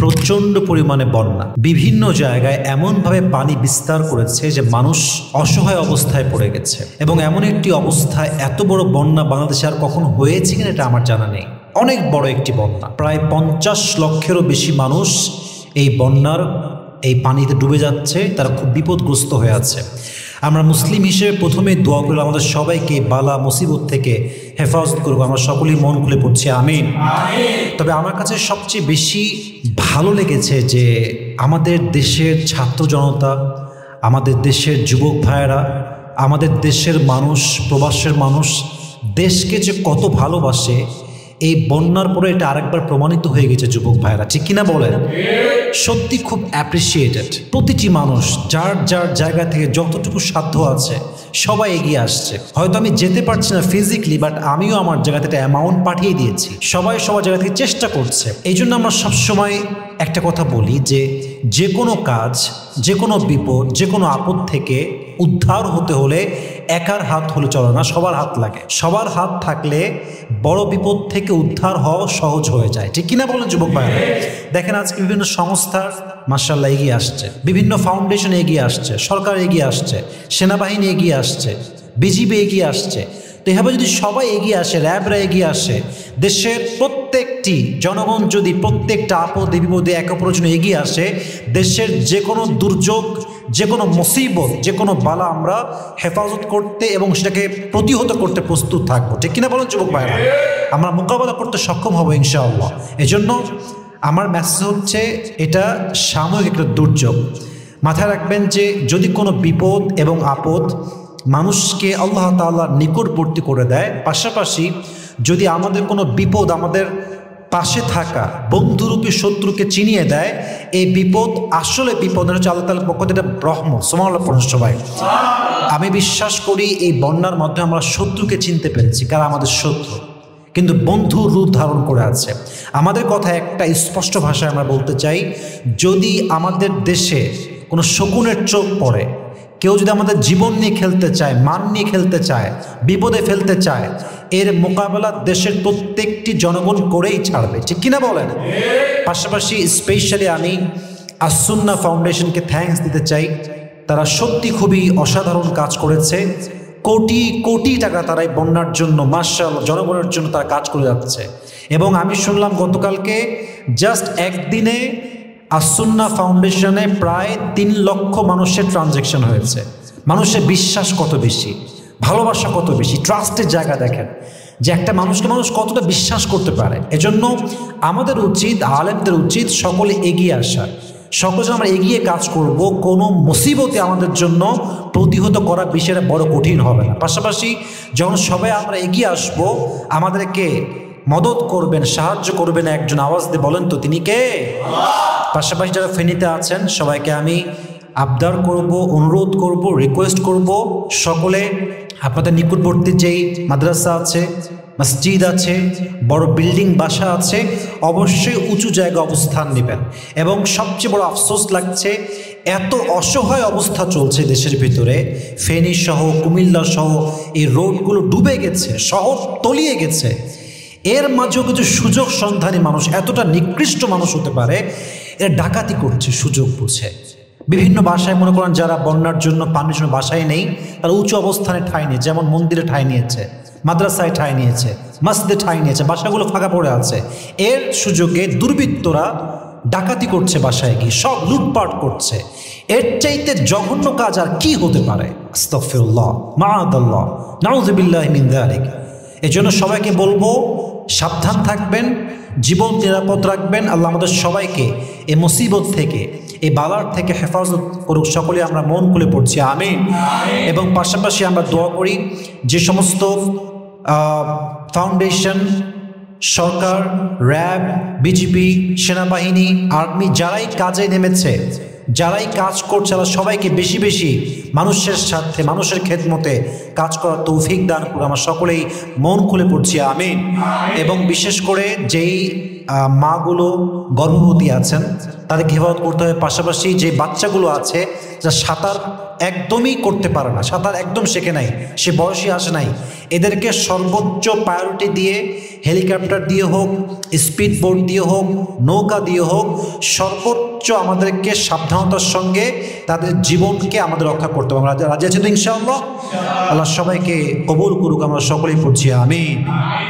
প্রচন্ড পরিমাণে বন্যা, বিভিন্ন জায়গায় এমনভাবে পানি বিস্তার করেছে যে মানুষ অসহায় অবস্থায় পড়ে গেছে। এবং এমন একটি অবস্থায় এত বড় বন্যা বাংলাদেশে আর কখনো হয়েছে কিনা এটা আমার জানা নেই। অনেক বড় একটি বন্যা, প্রায় 50 লক্ষেরও বেশি মানুষ এই বন্যার এই পানিতে ডুবে যাচ্ছে, তারা খুব বিপদগ্রস্ত হয়ে আছে। আমরা মুসলিম হিসেবে প্রথমে দোয়া করলে আমাদের সবাইকে বালা মুসিবত থেকে হেফাজত করবো। আমরা সকলেই মন খুলে পড়ছি আমিন। তবে আমার কাছে সবচেয়ে বেশি ভালো লেগেছে যে আমাদের দেশের ছাত্র জনতা, আমাদের দেশের যুবক ভাইয়েরা, আমাদের দেশের মানুষ, প্রবাসের মানুষ দেশকে যে কত ভালোবাসে, এই বন্যার পরে এটা আরেকবার প্রমাণিত হয়ে গেছে যুবক ভাইরা, ঠিক কিনা বলেন? সত্যি খুব অ্যাপ্রিসিয়েটেড। প্রতিটি মানুষ যার যার জায়গা থেকে যতটুকু সাধ্য আছে সবাই এগিয়ে আসছে। হয়তো আমি যেতে পারছি না ফিজিক্যালি, বাট আমিও আমার জায়গা থেকে অ্যামাউন্ট পাঠিয়ে দিয়েছি। সবাই সবার জায়গা থেকে চেষ্টা করছে। এই জন্য আমরা সবসময় একটা কথা বলি যে যে কোনো কাজ, যে কোনো বিপদ, যে কোনো আপদ থেকে উদ্ধার হতে হলে একার হাত হলে চলে না, সবার হাত লাগে। সবার হাত থাকলে বড় বিপদ থেকে উদ্ধার হওয়া সহজ হয়ে যায়, ঠিক কিনা বলেন যুবক ভাইরা? দেখেন আজকে বিভিন্ন সংস্থার মাশাআল্লাহ এগিয়ে আসছে, বিভিন্ন ফাউন্ডেশন এগিয়ে আসছে, সরকার এগিয়ে আসছে, সেনাবাহিনী এগিয়ে আসছে, বিজিবি এগিয়ে আসছে। তো এভাবে যদি সবাই এগিয়ে আসে, র্যাবরা এগিয়ে আসে, দেশের প্রত্যেকটি জনগণ যদি প্রত্যেকটা আপদে বিপদে একে অপরের জন্য এগিয়ে আসে, দেশের যে কোনো দুর্যোগ, যে কোনো মুসিবত, যে কোনো বালা আমরা হেফাজত করতে এবং সেটাকে প্রতিহত করতে প্রস্তুত থাকবো, ঠিক কিনা বলেন যুবক ভাইরা? আমরা মোকাবেলা করতে সক্ষম হব ইনশাআল্লাহ। এজন্য আমার মেসেজ হচ্ছে এটা সাময়িক একটা দুর্যোগ। মাথায় রাখবেন যে যদি কোনো বিপদ এবং আপদ মানুষকে আল্লাহ তাআলার নিকটবর্তী করে দেয়, পাশাপাশি যদি আমাদের কোনো বিপদ আমাদের পাশে থাকা বন্ধুরূপী শত্রুকে চিনিয়ে দেয়, এই বিপদ আসলে বিপদ হচ্ছে আল্লাহ তাআলার পক্ষ থেকে রহমত। সুবহানাল্লাহ পড়ুন সবাই। আমি বিশ্বাস করি এই বন্যার মধ্যে আমরা শত্রুকে চিনতে পেরেছি, কারা আমাদের শত্রু, কিন্তু বন্ধুর রূপ ধারণ করে আছে। আমাদের কথা একটা স্পষ্ট ভাষায় আমরা বলতে চাই, যদি আমাদের দেশে কোনো শকুনের চোখ পড়ে, কেউ যদি আমাদের জীবন নিয়ে খেলতে চায়, মান নিয়ে খেলতে চায়, বিপদে ফেলতে চায়, এর মোকাবেলা দেশের প্রত্যেকটি জনগণ করেই ছাড়বে, ঠিক কিনা বলেন? পাশাপাশি স্পেশালি আমি আস-সুন্নাহ ফাউন্ডেশনকে থ্যাঙ্কস দিতে চাই। তারা সত্যি খুবই অসাধারণ কাজ করেছে। কোটি কোটি টাকা তারা এই বন্যার জন্য মাশাআল্লাহ জনগণের জন্য তারা কাজ করে যাচ্ছে। এবং আমি শুনলাম গতকালকে জাস্ট একদিনে আস-সুন্নাহ ফাউন্ডেশনে প্রায় 3 লক্ষ মানুষের ট্রানজ্যাকশন হয়েছে। মানুষের বিশ্বাস কত বেশি, ভালোবাসা কত বেশি, ট্রাস্টের জায়গা দেখেন যে একটা মানুষকে মানুষ কতটা বিশ্বাস করতে পারে। এজন্য আমাদের উচিত, আলেমদের উচিত সকলে এগিয়ে আসা, সকলে আমরা এগিয়ে কাজ করব। কোনো মুসিবতে আমাদের জন্য প্রতিহত করা বিষয়টা বড় কঠিন হবে না। পাশাপাশি যখন সবাই আমরা এগিয়ে আসব, আমাদেরকে মদত করবেন, সাহায্য করবেন একজন, আওয়াজ দিয়ে বলেন তো তিনি কে? পাশাপাশি যারা ফেনীতে আছেন সবাইকে আমি আবদার করব, অনুরোধ করব, রিকোয়েস্ট করব, সকলে আপনাদের নিকটবর্তী যেই মাদ্রাসা আছে, মসজিদ আছে, বড় বিল্ডিং বাসা আছে, অবশ্যই উঁচু জায়গা অবস্থান নেবেন। এবং সবচেয়ে বড় আফসোস লাগছে, এত অসহায় অবস্থা চলছে দেশের ভিতরে, ফেনী সহ কুমিল্লা সহ এই রোডগুলো ডুবে গেছে, শহর তলিয়ে গেছে। এর মাঝেও কিছু সুযোগ সন্ধানী মানুষ, এতটা নিকৃষ্ট মানুষ হতে পারে, এরা ডাকাতি করছে সুযোগ বুঝে। বিভিন্ন বাসায় মনে করেন যারা বন্যার জন্য পানির জন্য বাসায় নেই, তারা উঁচু অবস্থানে ঠাঁই নিয়েছে, যেমন মন্দিরে ঠাঁই নিয়েছে, মাদ্রাসায় ঠাঁই নিয়েছে, মসজিদে ঠাঁই নিয়েছে, বাসাগুলো ফাঁকা পড়ে আছে। এর সুযোগে দুর্বৃত্তরা ডাকাতি করছে, বাসায় গিয়ে সব লুটপাট করছে। এর চাইতে জঘন্য কাজ আর কি হতে পারে? আস্তাগফিরুল্লাহ, মাআদাল্লাহ, নাউযুবিল্লাহি মিন যালিক। এজন্য সবাইকে বলবো সাবধান থাকবেন, জীবন নিরাপদ রাখবেন। আল্লাহ আমাদের সবাইকে এই মুসিবত থেকে, এই বালার থেকে হেফাজত করুক। সকলে আমরা মন খুলে পড়ছি আমিন। এবং পাশাপাশি আমরা দোয়া করি যে সমস্ত ফাউন্ডেশন, সরকার, র্যাব, বিজিবি, সেনাবাহিনী, আর্মি যারাই কাজে নেমেছে, যারাই কাজ করছে, তারা সবাইকে বেশি বেশি মানুষের সাথে, মানুষের খেদমতে কাজ করার তৌফিক দান করে। আমরা সকলেই মন খুলে পড়ছি আমিন। এবং বিশেষ করে যেই মাগুলো গর্ভবতী আছেন, তাদেরকে হেফাজত করতে হবে। পাশাপাশি যে বাচ্চাগুলো আছে যা সাঁতার একদমই করতে পারে না, সাঁতার একদম শেখে নাই, সে বয়সী আসে নাই, এদেরকে সর্বোচ্চ প্রায়োরিটি দিয়ে হেলিকপ্টার দিয়ে হোক, স্পিড বোট দিয়ে হোক, নৌকা দিয়ে হোক, সর্বোচ্চ আমাদেরকে সাবধানতার সঙ্গে তাদের জীবনকে আমাদের রক্ষা করতে হবে। আমরা রাজি আছি তো ইনশাআল্লাহ? আল্লাহ সবাইকে কবুল করুক, আমরা সকলেই পড়ছি আমিন।